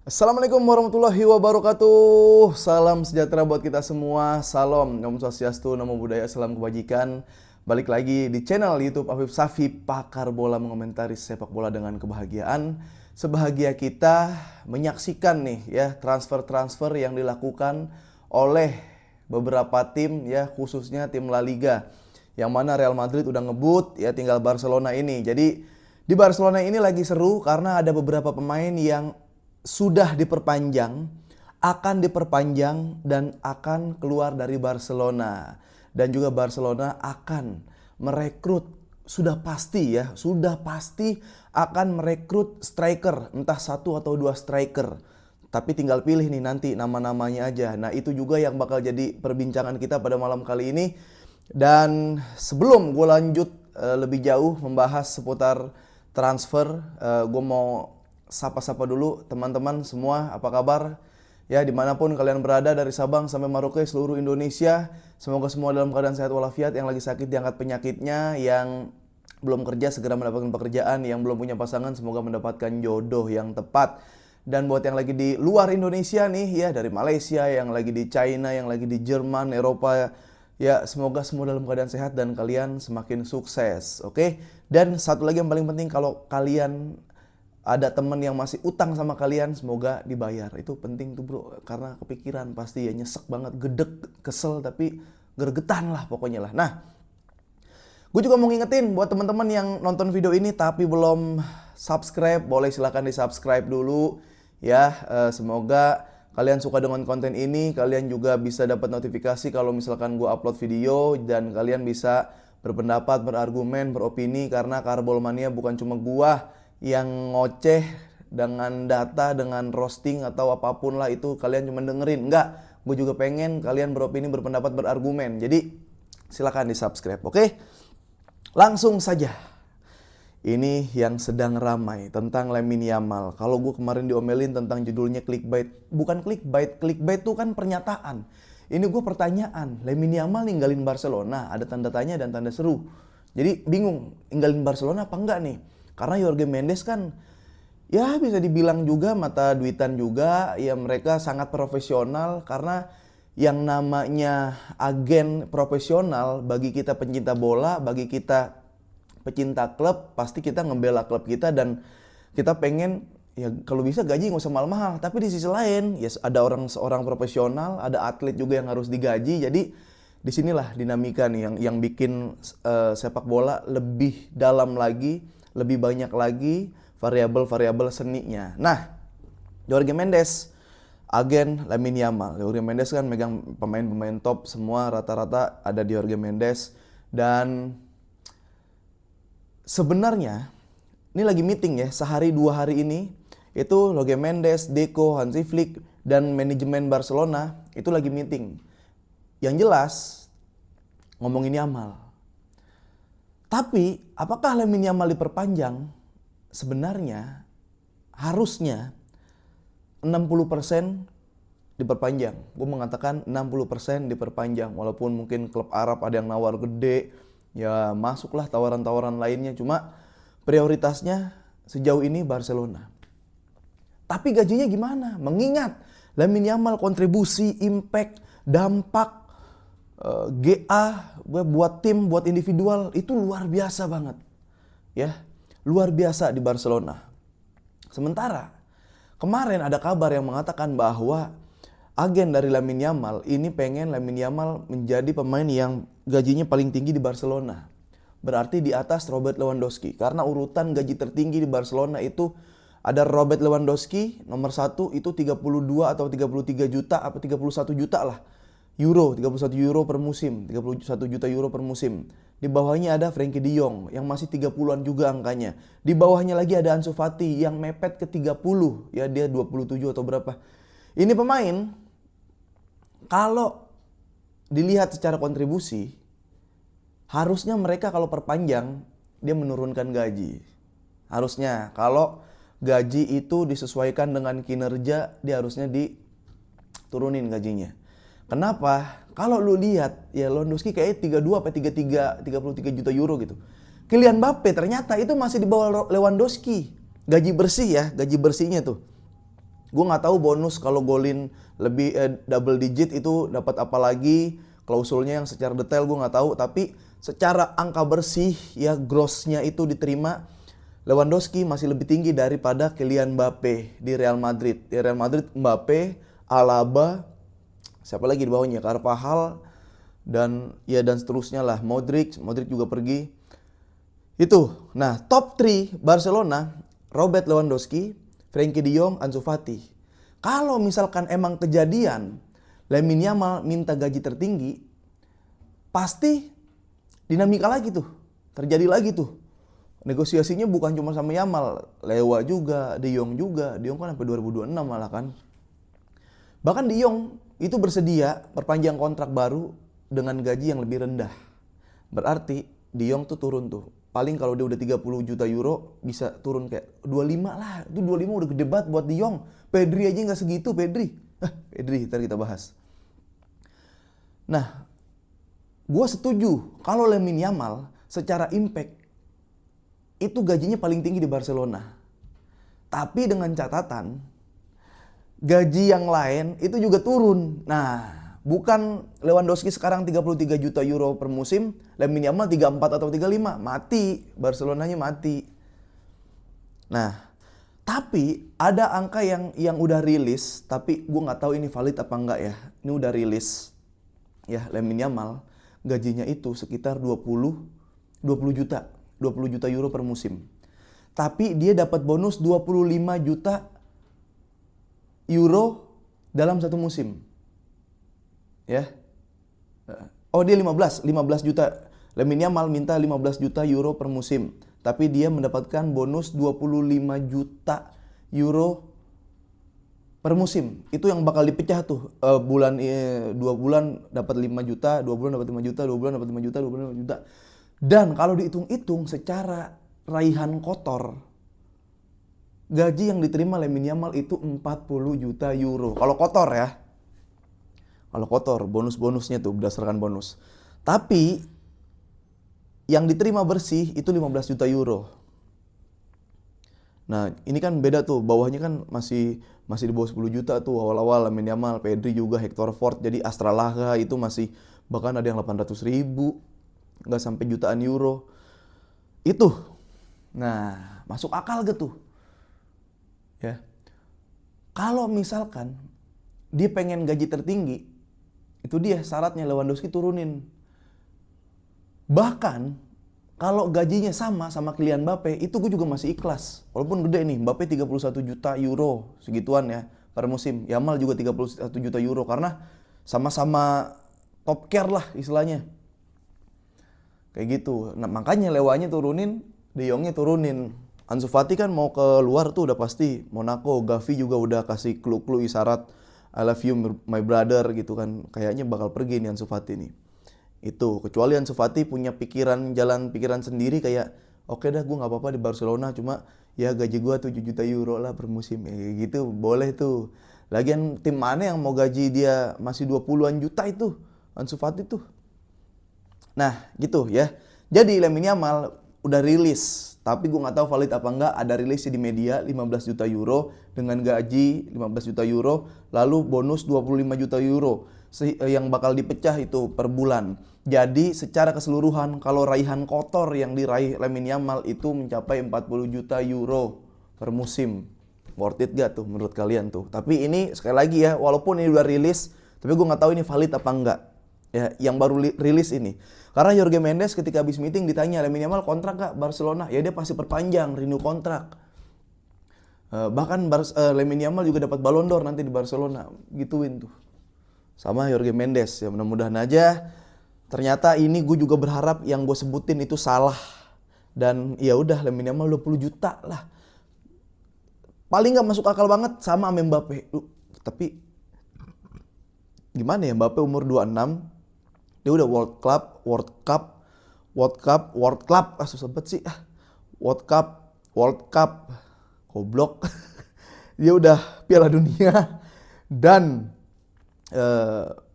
Assalamualaikum warahmatullahi wabarakatuh. Salam sejahtera buat kita semua. Salam, Om Swastiastu, Namo Buddhaya, salam kebajikan. Balik lagi di channel YouTube Afif Safi, pakar bola mengomentari sepak bola dengan kebahagiaan. Sebahagia kita menyaksikan nih ya transfer-transfer yang dilakukan oleh beberapa tim ya, khususnya tim La Liga. Yang mana Real Madrid udah ngebut ya, tinggal Barcelona ini. Jadi di Barcelona ini lagi seru karena ada beberapa pemain yang sudah diperpanjang, akan diperpanjang dan akan keluar dari Barcelona. Dan juga Barcelona akan merekrut, sudah pasti ya, sudah pasti akan merekrut striker, entah satu atau dua striker. Tapi tinggal pilih nih nanti nama-namanya aja. Nah itu juga yang bakal jadi perbincangan kita pada malam kali ini. Dan sebelum gue lanjut lebih jauh membahas seputar transfer, gue mau sapa-sapa dulu teman-teman semua, apa kabar? Ya dimanapun kalian berada dari Sabang sampai Merauke seluruh Indonesia. Semoga semua dalam keadaan sehat walafiat, yang lagi sakit diangkat penyakitnya, yang belum kerja segera mendapatkan pekerjaan, yang belum punya pasangan semoga mendapatkan jodoh yang tepat. Dan buat yang lagi di luar Indonesia nih ya, dari Malaysia, yang lagi di China, yang lagi di Jerman, Eropa, ya semoga semua dalam keadaan sehat dan kalian semakin sukses, oke? Dan satu lagi yang paling penting, kalau kalian ada temen yang masih utang sama kalian, semoga dibayar. Itu penting tuh bro, karena kepikiran pasti ya, nyesek banget, gedek, kesel, tapi gregetan lah pokoknya lah. Nah, gue juga mau ngingetin buat teman-teman yang nonton video ini tapi belum subscribe, boleh silahkan di subscribe dulu ya. Semoga kalian suka dengan konten ini, kalian juga bisa dapat notifikasi kalau misalkan gue upload video, dan kalian bisa berpendapat, berargumen, beropini, karena Karbol Mania bukan cuma gua yang ngoceh dengan data, dengan roasting atau apapun lah itu kalian cuma dengerin. Enggak, gue juga pengen kalian beropini, berpendapat, berargumen. Jadi silakan di subscribe, oke? Langsung saja. Ini yang sedang ramai tentang Lamine Yamal. Kalau gue kemarin diomelin tentang judulnya clickbait. Bukan clickbait, clickbait itu kan pernyataan. Ini gue pertanyaan, Lamine Yamal ninggalin Barcelona, ada tanda tanya dan tanda seru. Jadi bingung, ninggalin Barcelona apa enggak nih? Karena Jorge Mendes kan ya bisa dibilang juga mata duitan juga, ya mereka sangat profesional, karena yang namanya agen profesional bagi kita pencinta bola, bagi kita pecinta klub, pasti kita ngebela klub kita dan kita pengen ya kalau bisa gaji nggak usah mahal-mahal. Tapi di sisi lain ya ada seorang profesional, ada atlet juga yang harus digaji. Jadi disinilah dinamika nih yang bikin sepak bola lebih dalam lagi, lebih banyak lagi variabel-variabel seninya. Nah, Jorge Mendes, agen Lamine Yamal. Jorge Mendes kan megang pemain-pemain top semua, rata-rata ada di Jorge Mendes. Dan sebenarnya ini lagi meeting ya, sehari dua hari ini itu Jorge Mendes, Deco, Hansi Flick, dan manajemen Barcelona itu lagi meeting. Yang jelas ngomongin Yamal. Tapi apakah Lamine Yamal diperpanjang? Sebenarnya harusnya 60% diperpanjang. Gue mengatakan 60% diperpanjang. Walaupun mungkin klub Arab ada yang nawar gede, ya masuklah tawaran-tawaran lainnya. Cuma prioritasnya sejauh ini Barcelona. Tapi gajinya gimana? Mengingat Lamine Yamal kontribusi, impact, dampak, GA buat tim, buat individual itu luar biasa banget. Ya, luar biasa di Barcelona. Sementara kemarin ada kabar yang mengatakan bahwa agen dari Lamine Yamal ini pengen Lamine Yamal menjadi pemain yang gajinya paling tinggi di Barcelona. Berarti di atas Robert Lewandowski. Karena urutan gaji tertinggi di Barcelona itu ada Robert Lewandowski, nomor 1 itu 32 atau 33 juta, apa 31 juta lah. Euro, 31 euro per musim, 31 juta euro per musim. Di bawahnya ada Frenkie de Jong yang masih 30-an juga angkanya. Di bawahnya lagi ada Ansu Fati yang mepet ke 30, ya dia 27 atau berapa. Ini pemain kalau dilihat secara kontribusi, harusnya mereka kalau perpanjang dia menurunkan gaji. Harusnya kalau gaji itu disesuaikan dengan kinerja, dia harusnya diturunin gajinya. Kenapa? Kalau lu lihat ya Lewandowski kayak 32 apa 33 juta euro gitu. Kylian Mbappe ternyata itu masih di bawah Lewandowski. Gaji bersih ya, gaji bersihnya tuh. Gue nggak tahu bonus kalau golin lebih double digit itu dapat apa lagi, klausulnya yang secara detail gue nggak tahu. Tapi secara angka bersih ya grossnya itu diterima, Lewandowski masih lebih tinggi daripada Kylian Mbappe di Real Madrid. Di Real Madrid Mbappe, Alaba, siapa lagi di bawahnya, Carvajal dan seterusnya lah, Modric juga pergi. Itu. Nah, top 3 Barcelona, Robert Lewandowski, Frenkie de Jong, Ansu Fati. Kalau misalkan emang kejadian Lamine Yamal minta gaji tertinggi, pasti dinamika lagi tuh. Terjadi lagi tuh. Negosiasinya bukan cuma sama Yamal, Lewa juga, De Jong juga. De Jong kan sampai 2026 malah kan. Bahkan De Jong itu bersedia perpanjang kontrak baru dengan gaji yang lebih rendah. Berarti De Jong tuh turun tuh. Paling kalau dia udah 30 juta euro bisa turun kayak 25 lah. Itu 25 udah gede banget buat De Jong. Pedri aja nggak segitu, Pedri. Pedri ntar kita bahas. Nah, gue setuju kalau Lamine Yamal secara impact itu gajinya paling tinggi di Barcelona. Tapi dengan catatan gaji yang lain itu juga turun. Nah, bukan Lewandowski sekarang 33 juta euro per musim, Lamine Yamal 34 atau 35, mati, Barcelonanya mati. Nah, tapi ada angka yang udah rilis, tapi gue nggak tahu ini valid apa enggak ya. Ini udah rilis, ya Lamine Yamal gajinya itu sekitar 20 juta euro per musim. Tapi dia dapat bonus 25 juta euro dalam satu musim. Ya. Oh, dia 15 juta. Lamine Yamal minta 15 juta euro per musim, tapi dia mendapatkan bonus 25 juta euro per musim. Itu yang bakal dipecah tuh. 2 bulan dapat 5 juta, 2 bulan dapat 5 juta, 2 bulan dapat 5 juta, 2 bulan dapat 5 juta. Dan kalau dihitung-hitung secara raihan kotor, gaji yang diterima Lamine Yamal itu 40 juta euro. Kalau kotor ya. Kalau kotor, bonus-bonusnya tuh berdasarkan bonus. Tapi yang diterima bersih itu 15 juta euro. Nah, ini kan beda tuh. Bawahnya kan masih di bawah 10 juta tuh awal-awal. Lamine Yamal, Pedri juga, Hector Fort. Jadi Astralaga itu masih bahkan ada yang 800 ribu. Nggak sampai jutaan euro. Itu. Nah, masuk akal gitu. Ya. Kalau misalkan dia pengen gaji tertinggi, itu dia syaratnya Lewandowski turunin. Bahkan kalau gajinya sama Kylian Mbappe, itu gue juga masih ikhlas. Walaupun gede nih, Mbappe 31 juta euro segituan ya per musim. Yamal juga 31 juta euro karena sama-sama top care lah istilahnya. Kayak gitu. Nah, makanya Lewanya turunin, De Jongnya turunin. Ansu Fati kan mau keluar tuh udah pasti. Monaco, Gavi juga udah kasih clue-clue isyarat I love you my brother gitu kan. Kayaknya bakal pergi nih Ansu Fati nih. Itu, kecuali Ansu Fati punya jalan pikiran sendiri kayak oke dah gue gak apa-apa di Barcelona, cuma ya gaji gue 7 juta euro lah per musim. Gitu, boleh tuh. Lagian tim mana yang mau gaji dia masih 20-an juta itu, Ansu Fati tuh. Nah gitu ya. Jadi Lamine Yamal udah rilis, tapi gue gak tahu valid apa enggak. Ada rilis di media 15 juta euro dengan gaji 15 juta euro, lalu bonus 25 juta euro yang bakal dipecah itu per bulan. Jadi secara keseluruhan kalau raihan kotor yang diraih Lamine Yamal itu mencapai 40 juta euro per musim. Worth it gak tuh menurut kalian tuh? Tapi ini sekali lagi ya, walaupun ini udah rilis, tapi gue gak tahu ini valid apa enggak. Ya, yang baru rilis ini. Karena Jorge Mendes ketika habis meeting ditanya, Lamine Yamal kontrak gak Barcelona? Ya dia pasti perpanjang, renew kontrak. Bahkan Lamine Yamal juga dapat Ballon d'Or nanti di Barcelona. Gituin tuh. Sama Jorge Mendes. Ya mudah-mudahan aja. Ternyata ini gue juga berharap yang gue sebutin itu salah. Dan ya udah Lamine Yamal 20 juta lah. Paling gak masuk akal banget sama Mbappe. Tapi gimana ya, Mbappe umur 26. Dia udah World Cup. Susah banget sih. World Cup. Goblok. Dia udah Piala Dunia. Dan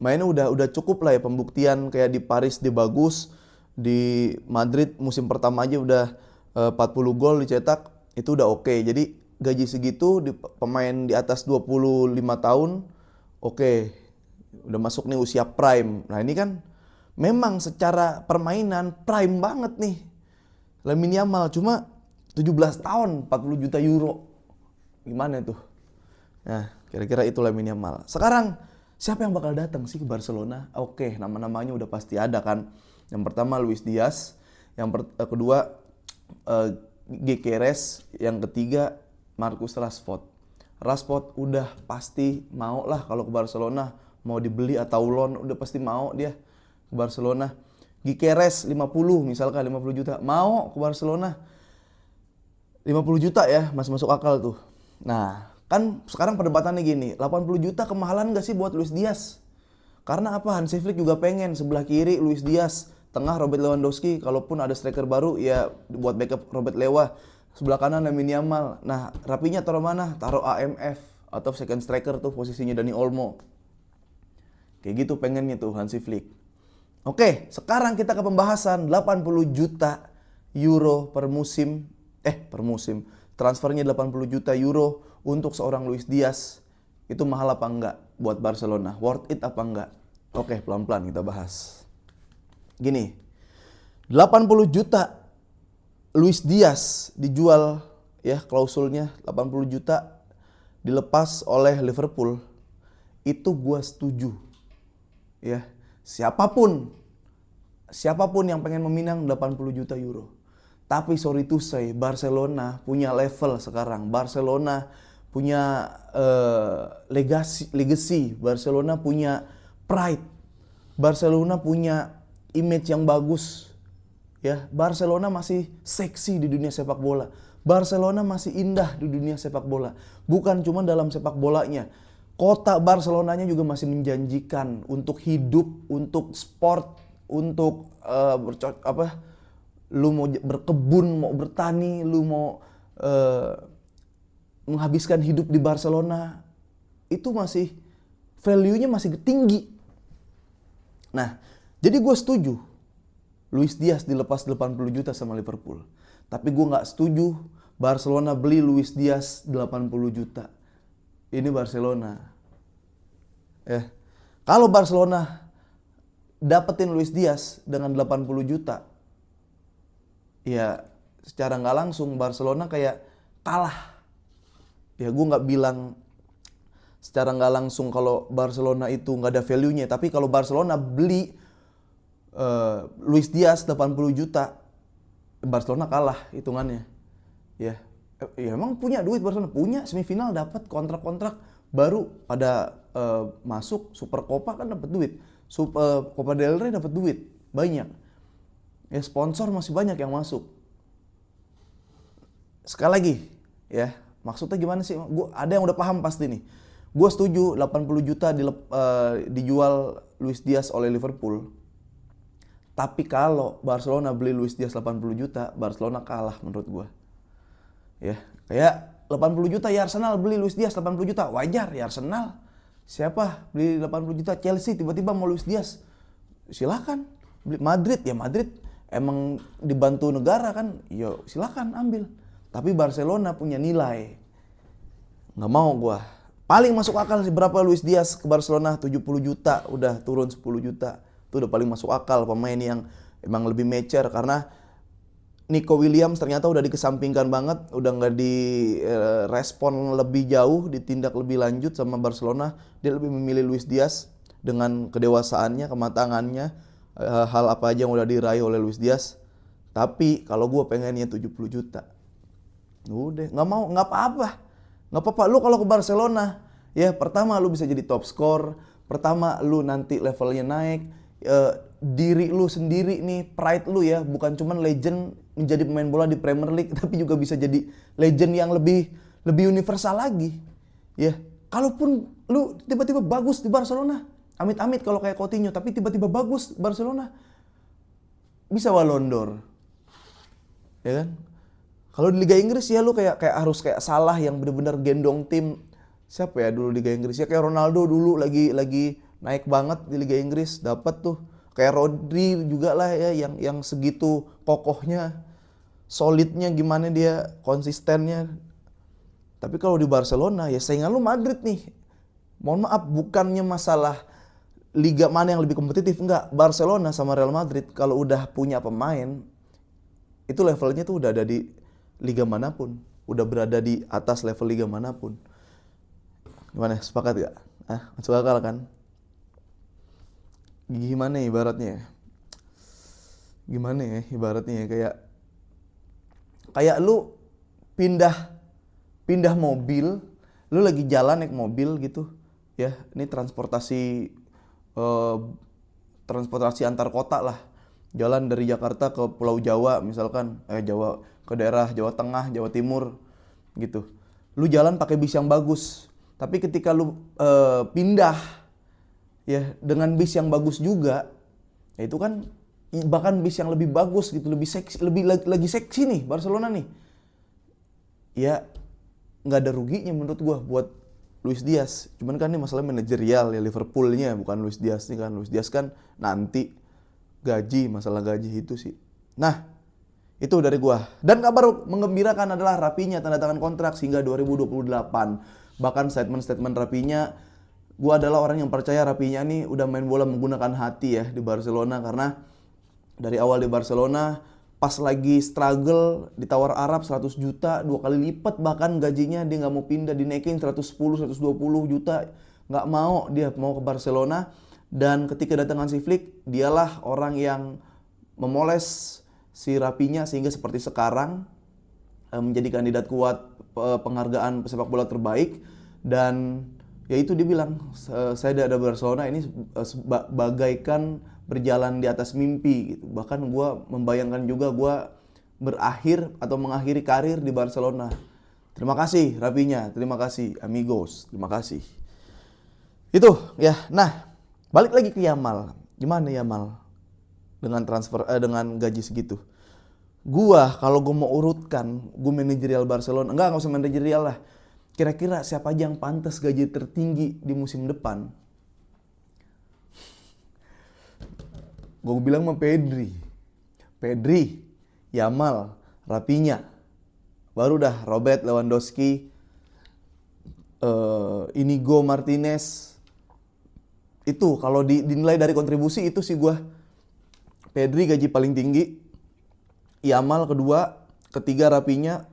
mainnya udah cukup lah ya, pembuktian kayak di Paris dia bagus. Di Madrid musim pertama aja udah 40 gol dicetak. Itu udah oke. Jadi gaji segitu, pemain di atas 25 tahun, oke, udah masuk nih usia prime. Nah ini kan memang secara permainan prime banget nih Lamine Yamal, cuma 17 tahun 40 juta euro. Gimana tuh? Nah kira-kira itu Lamine Yamal. Sekarang siapa yang bakal datang sih ke Barcelona? Oke, nama-namanya udah pasti ada kan. Yang pertama Luis Diaz, yang kedua Gyökeres, yang ketiga Marcus Rashford. Rashford udah pasti mau lah kalau ke Barcelona, mau dibeli atau loan udah pasti mau dia ke Barcelona. Gyökeres 50 misalkan 50 juta, mau ke Barcelona. 50 juta ya, masih masuk akal tuh. Nah, kan sekarang perdebatannya gini, 80 juta kemahalan gak sih buat Luis Diaz? Karena apa? Hansi Flick juga pengen sebelah kiri Luis Diaz, tengah Robert Lewandowski, kalaupun ada striker baru ya buat backup Robert Lewa. Sebelah kanan Lamine Yamal. Nah, rapinya taruh mana? Taruh AMF atau second striker tuh posisinya Dani Olmo. Kayak gitu pengennya tuh Hansi Flick. Oke, sekarang kita ke pembahasan 80 juta euro per musim. Transfernya 80 juta euro untuk seorang Luis Diaz. Itu mahal apa enggak buat Barcelona? Worth it apa enggak? Oke, pelan-pelan kita bahas. Gini, 80 juta Luis Diaz dijual ya, klausulnya 80 juta dilepas oleh Liverpool. Itu gua setuju. Ya, siapapun yang pengen meminang 80 juta euro. Tapi sorry to say, Barcelona punya level sekarang. Barcelona punya legacy. Barcelona punya pride. Barcelona punya image yang bagus. Ya, Barcelona masih seksi di dunia sepak bola. Barcelona masih indah di dunia sepak bola. Bukan cuma dalam sepak bolanya. Kota Barcelonanya juga masih menjanjikan untuk hidup, untuk sport, untuk lu mau berkebun, mau bertani, lu mau menghabiskan hidup di Barcelona. Itu masih value-nya masih tinggi. Nah, jadi gue setuju Luis Diaz dilepas 80 juta sama Liverpool. Tapi gue gak setuju Barcelona beli Luis Diaz 80 juta. Ini Barcelona. Kalau Barcelona dapetin Luis Diaz dengan 80 juta, ya secara gak langsung Barcelona kayak kalah. Ya gue gak bilang secara gak langsung kalau Barcelona itu gak ada value-nya. Tapi kalau Barcelona beli Luis Diaz 80 juta, Barcelona kalah hitungannya. Ya emang punya duit Barcelona, punya semifinal dapat kontrak-kontrak baru pada masuk Super Copa kan dapat duit, Copa del Rey dapat duit banyak. Ya sponsor masih banyak yang masuk. Sekali lagi, ya maksudnya gimana sih? Ada yang udah paham pasti nih. Gue setuju 80 juta dijual Luis Diaz oleh Liverpool. Tapi kalau Barcelona beli Luis Diaz 80 juta, Barcelona kalah menurut gue. Ya, kayak 80 juta ya Arsenal beli Luis Diaz 80 juta, wajar ya Arsenal. Siapa beli 80 juta? Chelsea tiba-tiba mau Luis Diaz. Silakan. Beli Madrid ya Madrid emang dibantu negara kan, yo silakan ambil. Tapi Barcelona punya nilai. Nggak mau gue. Paling masuk akal sih berapa Luis Diaz ke Barcelona? 70 juta, udah turun 10 juta. Itu udah paling masuk akal, pemain yang emang lebih mature. Karena Nico Williams ternyata udah dikesampingkan banget, udah nggak direspon lebih jauh, ditindak lebih lanjut sama Barcelona. Dia lebih memilih Luis Diaz dengan kedewasaannya, kematangannya, hal apa aja yang udah diraih oleh Luis Diaz. Tapi kalau gue pengennya 70 juta, udah nggak mau, nggak apa-apa. Lu kalau ke Barcelona, ya pertama lu bisa jadi top score, pertama lu nanti levelnya naik. Diri lu sendiri nih, pride lu ya, bukan cuman legend menjadi pemain bola di Premier League, tapi juga bisa jadi legend yang lebih universal lagi. Ya, kalaupun lu tiba-tiba bagus di Barcelona, amit-amit kalau kayak Coutinho, tapi tiba-tiba bagus Barcelona, bisa Ballon d'Or. Ya kan? Kalau di Liga Inggris ya lu kayak harus kayak Salah yang benar-benar gendong tim. Siapa ya dulu di Liga Inggris? Ya kayak Ronaldo dulu lagi naik banget di Liga Inggris, dapat tuh. Kayak Rodri juga lah ya yang segitu kokohnya, solidnya gimana dia, konsistennya. Tapi kalau di Barcelona ya saingan lu Madrid nih. Mohon maaf, bukannya masalah liga mana yang lebih kompetitif, enggak. Barcelona sama Real Madrid kalau udah punya pemain, itu levelnya tuh udah ada di liga manapun. Udah berada di atas level liga manapun. Gimana, sepakat gak? Masuk akal kan? Gimana ya ibaratnya? Kayak lu pindah mobil, lu lagi jalan naik mobil gitu. Ya, ini transportasi antar kota lah. Jalan dari Jakarta ke Pulau Jawa misalkan, Jawa ke daerah Jawa Tengah, Jawa Timur gitu. Lu jalan pakai bis yang bagus. Tapi ketika lu pindah ya dengan bis yang bagus juga, ya itu kan bahkan bis yang lebih bagus gitu, lebih seksi, lagi seksi nih Barcelona nih. Ya nggak ada ruginya menurut gua buat Luis Diaz. Cuman kan ini masalah manajerial ya Liverpoolnya, bukan Luis Diaz nih kan. Luis Diaz kan nanti masalah gaji itu sih. Nah, itu dari gua. Dan kabar menggembirakan adalah Rapinya tanda tangan kontrak hingga 2028. Bahkan statement Rapinya, gua adalah orang yang percaya Rapinya nih udah main bola menggunakan hati ya di Barcelona, karena dari awal di Barcelona pas lagi struggle ditawar Arab 100 juta, 2 kali lipat bahkan gajinya, dia nggak mau pindah, dinaikin 110, 120 juta, nggak mau, dia mau ke Barcelona. Dan ketika datang Hansi Flick, dialah orang yang memoles si Rapinya sehingga seperti sekarang menjadi kandidat kuat penghargaan pesepak bola terbaik. Dan ya itu dia bilang, saya ada Barcelona ini bagaikan berjalan di atas mimpi gitu. Bahkan gue membayangkan juga gue berakhir atau mengakhiri karir di Barcelona. Terima kasih Rapinya, terima kasih amigos, terima kasih. Itu ya. Nah, balik lagi ke Yamal. Gimana Yamal dengan dengan gaji segitu? Kalau gue mau urutkan, gue manajerial Barcelona, nggak usah manajerial lah. Kira-kira siapa aja yang pantas gaji tertinggi di musim depan? Gue bilang mah Pedri, Yamal, Rapinya. Baru dah Robert Lewandowski, Inigo Martinez. Itu kalau dinilai dari kontribusi itu sih gue. Pedri gaji paling tinggi, Yamal kedua, ketiga Rapinya,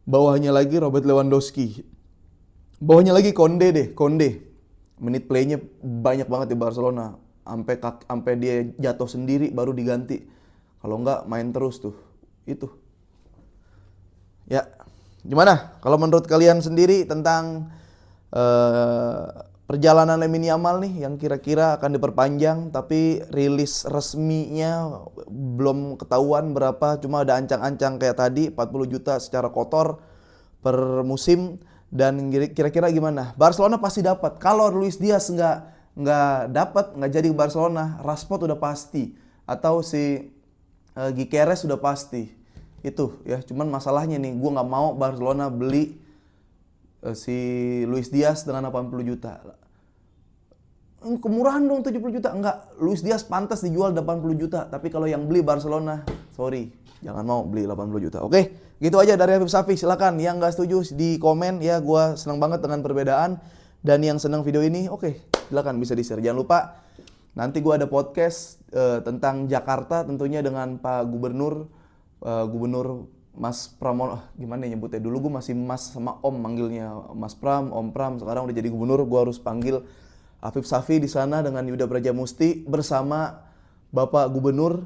bawahnya lagi Robert Lewandowski. Bawahnya lagi Konde. Menit playnya banyak banget di Barcelona. Sampai dia jatuh sendiri baru diganti. Kalau enggak main terus tuh. Itu. Ya, gimana? Kalau menurut kalian sendiri tentang perjalanan Lamine Yamal nih yang kira-kira akan diperpanjang, tapi rilis resminya belum ketahuan berapa, cuma ada ancang-ancang kayak tadi 40 juta secara kotor per musim. Dan kira-kira gimana? Barcelona pasti dapat. Kalau Luis Diaz nggak dapat, nggak jadi ke Barcelona, Rashford udah pasti, atau si Gyökeres udah pasti. Itu ya, cuman masalahnya nih, gue nggak mau Barcelona beli si Luis Diaz dengan 80 juta. Kemurahan dong 70 juta. Enggak, Luis Diaz pantas dijual 80 juta, tapi kalau yang beli Barcelona, sorry, jangan mau beli 80 juta. Oke, gitu aja dari Habib Safi. Silakan yang nggak setuju di komen ya, gue senang banget dengan perbedaan. Dan yang senang video ini, oke, silakan bisa di-share. Jangan lupa nanti gue ada podcast tentang Jakarta tentunya dengan Pak Gubernur Mas Pramono. Gimana ya nyebutnya? Dulu gue masih Mas sama Om manggilnya, Mas Pram, Om Pram. Sekarang udah jadi gubernur, gue harus panggil Habib Safi di sana dengan Yuda Brajamusti bersama Bapak Gubernur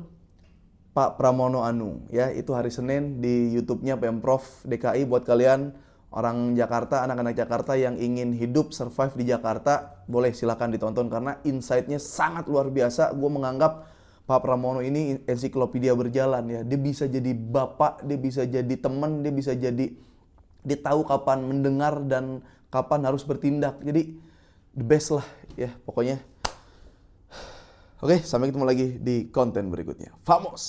Pak Pramono Anung. Ya, itu hari Senin di YouTube-nya Pemprov DKI buat kalian orang Jakarta, anak-anak Jakarta yang ingin hidup, survive di Jakarta, boleh silakan ditonton karena insight-nya sangat luar biasa. Gue menganggap Pak Pramono ini ensiklopedia berjalan ya. Dia bisa jadi bapak, dia bisa jadi teman, dia tahu kapan mendengar dan kapan harus bertindak. Jadi the best lah ya pokoknya. Oke, sampai ketemu lagi di konten berikutnya. Vamos!